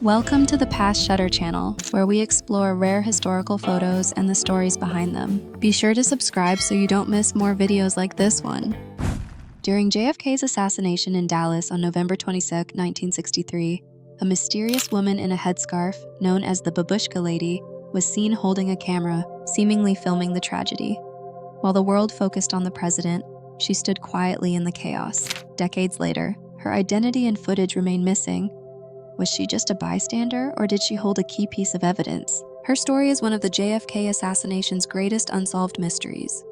Welcome to the Past Shutter channel, where we explore rare historical photos and the stories behind them. Be sure to subscribe so you don't miss more videos like this one. During JFK's assassination in Dallas on November 22, 1963, a mysterious woman in a headscarf, known as the Babushka Lady, was seen holding a camera, seemingly filming the tragedy. While the world focused on the president, she stood quietly in the chaos. Decades later, her identity and footage remain missing. Was she just a bystander, or did she hold a key piece of evidence? Her story is one of the JFK assassination's greatest unsolved mysteries.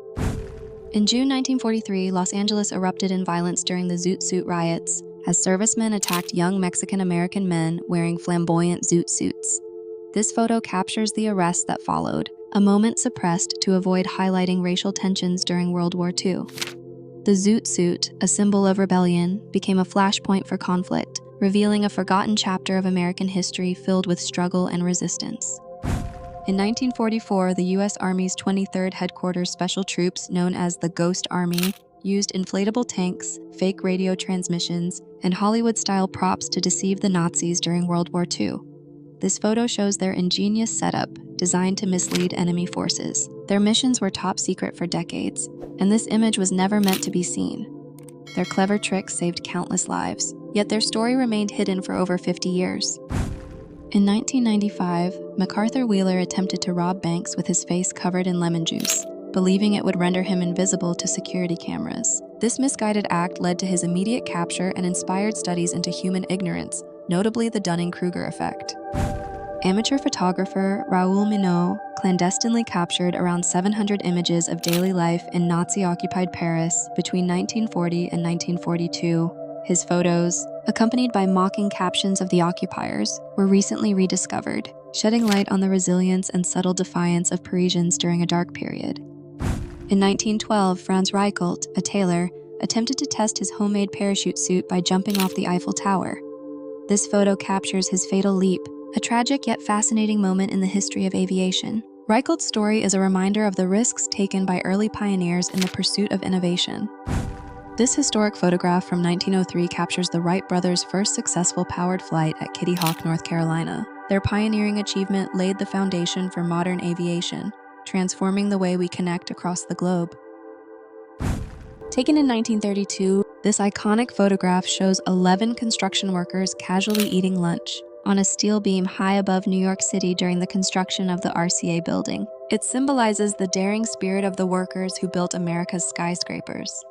In June 1943, Los Angeles erupted in violence during the Zoot Suit riots, as servicemen attacked young Mexican-American men wearing flamboyant zoot suits. This photo captures the arrests that followed, a moment suppressed to avoid highlighting racial tensions during World War II. The zoot suit, a symbol of rebellion, became a flashpoint for conflict, revealing a forgotten chapter of American history filled with struggle and resistance. In 1944, the U.S. Army's 23rd Headquarters Special Troops, known as the Ghost Army, used inflatable tanks, fake radio transmissions, and Hollywood-style props to deceive the Nazis during World War II. This photo shows their ingenious setup, designed to mislead enemy forces. Their missions were top secret for decades, and this image was never meant to be seen. Their clever tricks saved countless lives, yet their story remained hidden for over 50 years. In 1995, MacArthur Wheeler attempted to rob banks with his face covered in lemon juice, believing it would render him invisible to security cameras. This misguided act led to his immediate capture and inspired studies into human ignorance, notably the Dunning-Kruger effect. Amateur photographer Raoul Minot clandestinely captured around 700 images of daily life in Nazi-occupied Paris between 1940 and 1942. His photos, accompanied by mocking captions of the occupiers, were recently rediscovered, shedding light on the resilience and subtle defiance of Parisians during a dark period. In 1912, Franz Reichelt, a tailor, attempted to test his homemade parachute suit by jumping off the Eiffel Tower. This photo captures his fatal leap, a tragic yet fascinating moment in the history of aviation. Reichelt's story is a reminder of the risks taken by early pioneers in the pursuit of innovation. This historic photograph from 1903 captures the Wright brothers' first successful powered flight at Kitty Hawk, North Carolina. Their pioneering achievement laid the foundation for modern aviation, transforming the way we connect across the globe. Taken in 1932, this iconic photograph shows 11 construction workers casually eating lunch on a steel beam high above New York City during the construction of the RCA building. It symbolizes the daring spirit of the workers who built America's skyscrapers.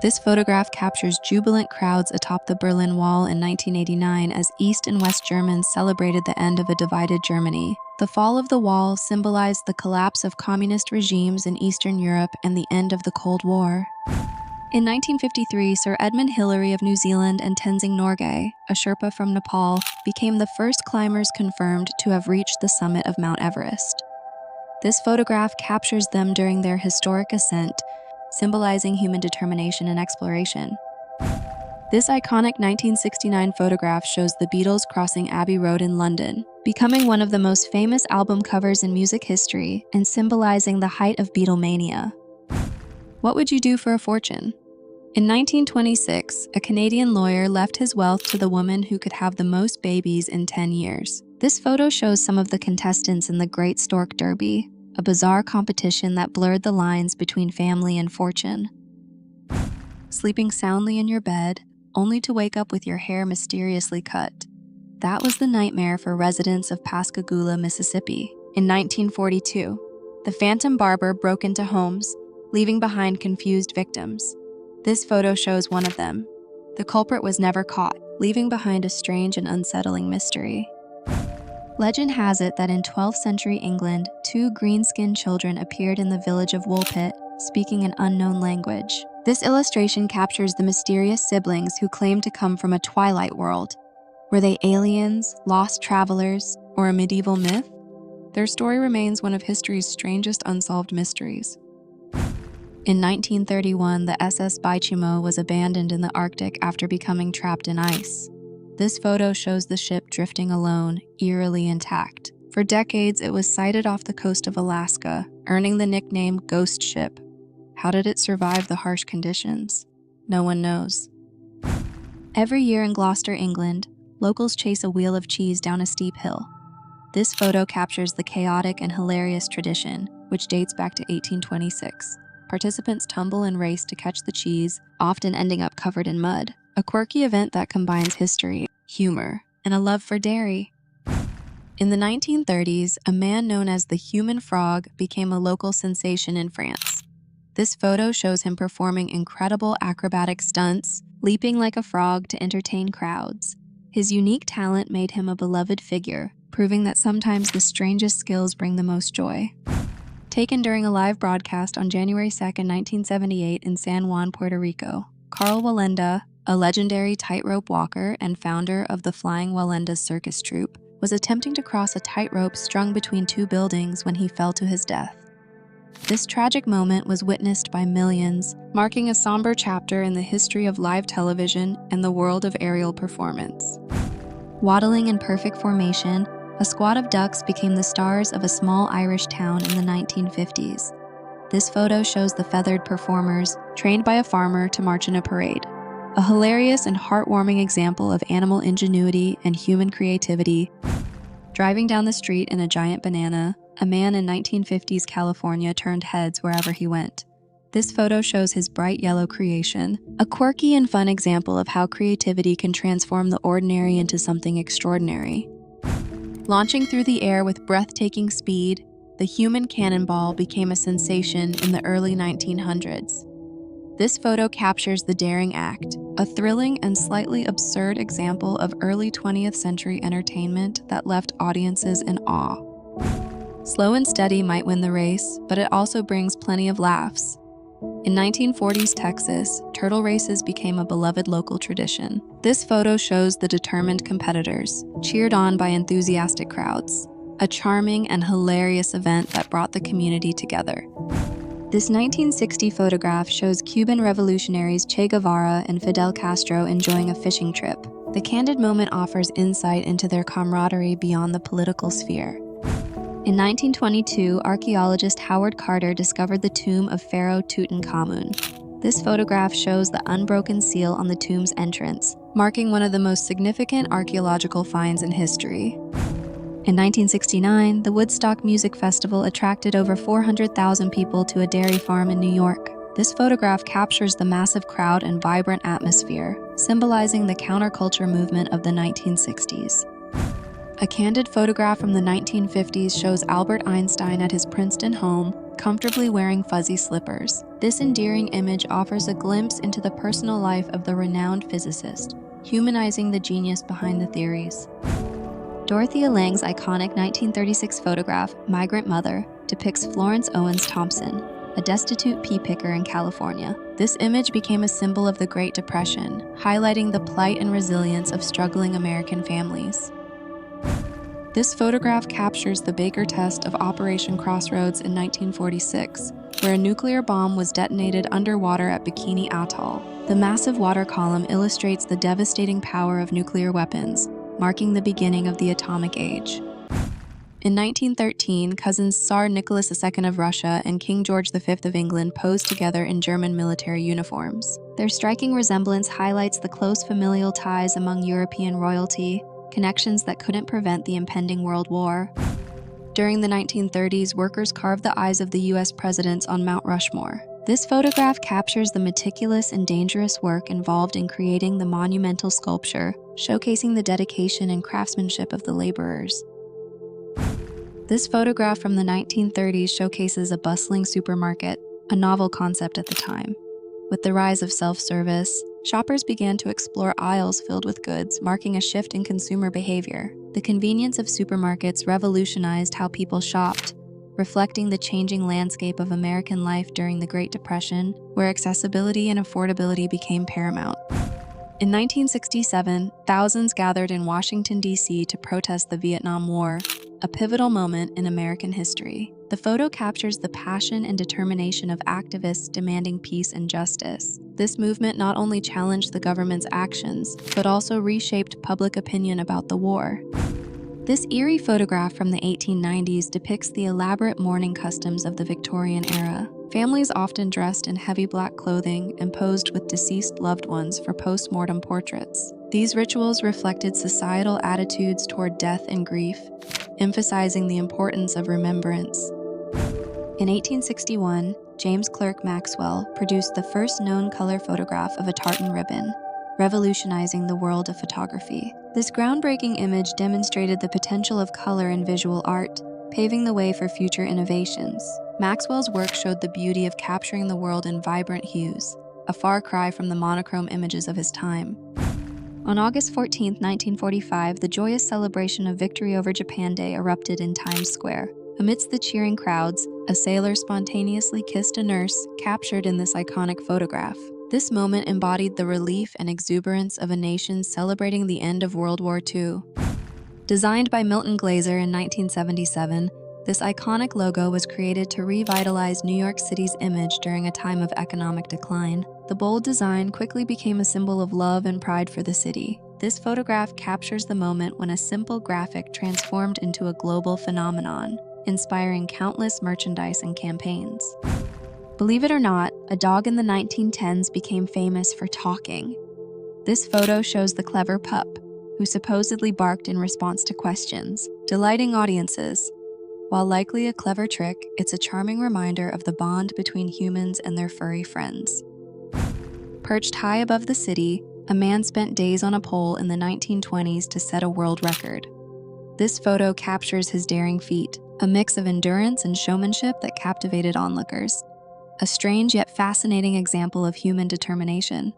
This photograph captures jubilant crowds atop the Berlin Wall in 1989 as East and West Germans celebrated the end of a divided Germany. The fall of the wall symbolized the collapse of communist regimes in Eastern Europe and the end of the Cold War. In 1953, Sir Edmund Hillary of New Zealand and Tenzing Norgay, a Sherpa from Nepal, became the first climbers confirmed to have reached the summit of Mount Everest. This photograph captures them during their historic ascent, symbolizing human determination and exploration. This iconic 1969 photograph shows the Beatles crossing Abbey Road in London, becoming one of the most famous album covers in music history and symbolizing the height of Beatlemania. What would you do for a fortune? In 1926, a Canadian lawyer left his wealth to the woman who could have the most babies in 10 years. This photo shows some of the contestants in the Great Stork Derby, a bizarre competition that blurred the lines between family and fortune. Sleeping soundly in your bed, only to wake up with your hair mysteriously cut. That was the nightmare for residents of Pascagoula, Mississippi. In 1942, the Phantom Barber broke into homes, leaving behind confused victims. This photo shows one of them. The culprit was never caught, leaving behind a strange and unsettling mystery. Legend has it that in 12th century England, two green-skinned children appeared in the village of Woolpit, speaking an unknown language. This illustration captures the mysterious siblings who claimed to come from a twilight world. Were they aliens, lost travelers, or a medieval myth? Their story remains one of history's strangest unsolved mysteries. In 1931, the SS Baichimo was abandoned in the Arctic after becoming trapped in ice. This photo shows the ship drifting alone, eerily intact. For decades, it was sighted off the coast of Alaska, earning the nickname Ghost Ship. How did it survive the harsh conditions? No one knows. Every year in Gloucester, England, locals chase a wheel of cheese down a steep hill. This photo captures the chaotic and hilarious tradition, which dates back to 1826. Participants tumble and race to catch the cheese, often ending up covered in mud. A quirky event that combines history, humor, and a love for dairy. In the 1930s, a man known as the human frog became a local sensation in France. This photo shows him performing incredible acrobatic stunts, leaping like a frog to entertain crowds. His unique talent made him a beloved figure, proving that sometimes the strangest skills bring the most joy. Taken during a live broadcast on January 2, 1978 in San Juan, Puerto Rico, Carl Wallenda, a legendary tightrope walker and founder of the Flying Wallenda's circus troupe, was attempting to cross a tightrope strung between two buildings when he fell to his death. This tragic moment was witnessed by millions, marking a somber chapter in the history of live television and the world of aerial performance. Waddling in perfect formation, a squad of ducks became the stars of a small Irish town in the 1950s. This photo shows the feathered performers, trained by a farmer to march in a parade. A hilarious and heartwarming example of animal ingenuity and human creativity. Driving down the street in a giant banana, a man in 1950s California turned heads wherever he went. This photo shows his bright yellow creation, a quirky and fun example of how creativity can transform the ordinary into something extraordinary. Launching through the air with breathtaking speed, the human cannonball became a sensation in the early 1900s. This photo captures the daring act, a thrilling and slightly absurd example of early 20th century entertainment that left audiences in awe. Slow and steady might win the race, but it also brings plenty of laughs. In 1940s Texas, turtle races became a beloved local tradition. This photo shows the determined competitors, cheered on by enthusiastic crowds, a charming and hilarious event that brought the community together. This 1960 photograph shows Cuban revolutionaries Che Guevara and Fidel Castro enjoying a fishing trip. The candid moment offers insight into their camaraderie beyond the political sphere. In 1922, archaeologist Howard Carter discovered the tomb of Pharaoh Tutankhamun. This photograph shows the unbroken seal on the tomb's entrance, marking one of the most significant archaeological finds in history. In 1969, the Woodstock Music Festival attracted over 400,000 people to a dairy farm in New York. This photograph captures the massive crowd and vibrant atmosphere, symbolizing the counterculture movement of the 1960s. A candid photograph from the 1950s shows Albert Einstein at his Princeton home, comfortably wearing fuzzy slippers. This endearing image offers a glimpse into the personal life of the renowned physicist, humanizing the genius behind the theories. Dorothea Lange's iconic 1936 photograph, Migrant Mother, depicts Florence Owens Thompson, a destitute pea picker in California. This image became a symbol of the Great Depression, highlighting the plight and resilience of struggling American families. This photograph captures the Baker test of Operation Crossroads in 1946, where a nuclear bomb was detonated underwater at Bikini Atoll. The massive water column illustrates the devastating power of nuclear weapons, marking the beginning of the atomic age. In 1913, cousins Tsar Nicholas II of Russia and King George V of England posed together in German military uniforms. Their striking resemblance highlights the close familial ties among European royalty, connections that couldn't prevent the impending World War. During the 1930s, workers carved the eyes of the U.S. presidents on Mount Rushmore. This photograph captures the meticulous and dangerous work involved in creating the monumental sculpture, showcasing the dedication and craftsmanship of the laborers. This photograph from the 1930s showcases a bustling supermarket, a novel concept at the time. With the rise of self-service, shoppers began to explore aisles filled with goods, marking a shift in consumer behavior. The convenience of supermarkets revolutionized how people shopped, reflecting the changing landscape of American life during the Great Depression, where accessibility and affordability became paramount. In 1967, thousands gathered in Washington, D.C. to protest the Vietnam War, a pivotal moment in American history. The photo captures the passion and determination of activists demanding peace and justice. This movement not only challenged the government's actions, but also reshaped public opinion about the war. This eerie photograph from the 1890s depicts the elaborate mourning customs of the Victorian era. Families often dressed in heavy black clothing and posed with deceased loved ones for post-mortem portraits. These rituals reflected societal attitudes toward death and grief, emphasizing the importance of remembrance. In 1861, James Clerk Maxwell produced the first known color photograph of a tartan ribbon, revolutionizing the world of photography. This groundbreaking image demonstrated the potential of color in visual art, paving the way for future innovations. Maxwell's work showed the beauty of capturing the world in vibrant hues, a far cry from the monochrome images of his time. On August 14, 1945, the joyous celebration of victory over Japan Day erupted in Times Square. Amidst the cheering crowds, a sailor spontaneously kissed a nurse, captured in this iconic photograph. This moment embodied the relief and exuberance of a nation celebrating the end of World War II. Designed by Milton Glaser in 1977, this iconic logo was created to revitalize New York City's image during a time of economic decline. The bold design quickly became a symbol of love and pride for the city. This photograph captures the moment when a simple graphic transformed into a global phenomenon, inspiring countless merchandise and campaigns. Believe it or not, a dog in the 1910s became famous for talking. This photo shows the clever pup, who supposedly barked in response to questions, delighting audiences. While likely a clever trick, it's a charming reminder of the bond between humans and their furry friends. Perched high above the city, a man spent days on a pole in the 1920s to set a world record. This photo captures his daring feat, a mix of endurance and showmanship that captivated onlookers. A strange yet fascinating example of human determination.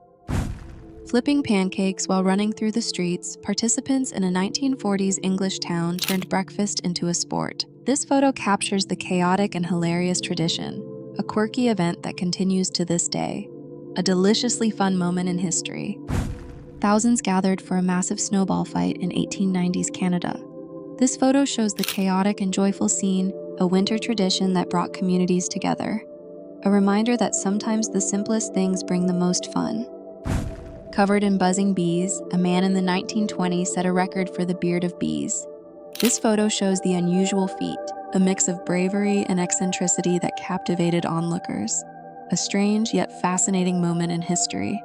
Flipping pancakes while running through the streets, participants in a 1940s English town turned breakfast into a sport. This photo captures the chaotic and hilarious tradition, a quirky event that continues to this day. A deliciously fun moment in history. Thousands gathered for a massive snowball fight in 1890s Canada. This photo shows the chaotic and joyful scene, a winter tradition that brought communities together. A reminder that sometimes the simplest things bring the most fun. Covered in buzzing bees, a man in the 1920s set a record for the beard of bees. This photo shows the unusual feat, a mix of bravery and eccentricity that captivated onlookers. A strange yet fascinating moment in history.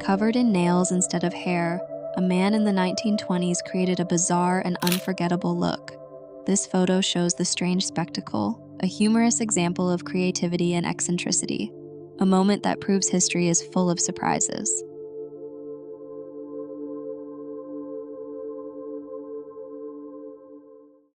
Covered in nails instead of hair, a man in the 1920s created a bizarre and unforgettable look. This photo shows the strange spectacle, a humorous example of creativity and eccentricity, a moment that proves history is full of surprises.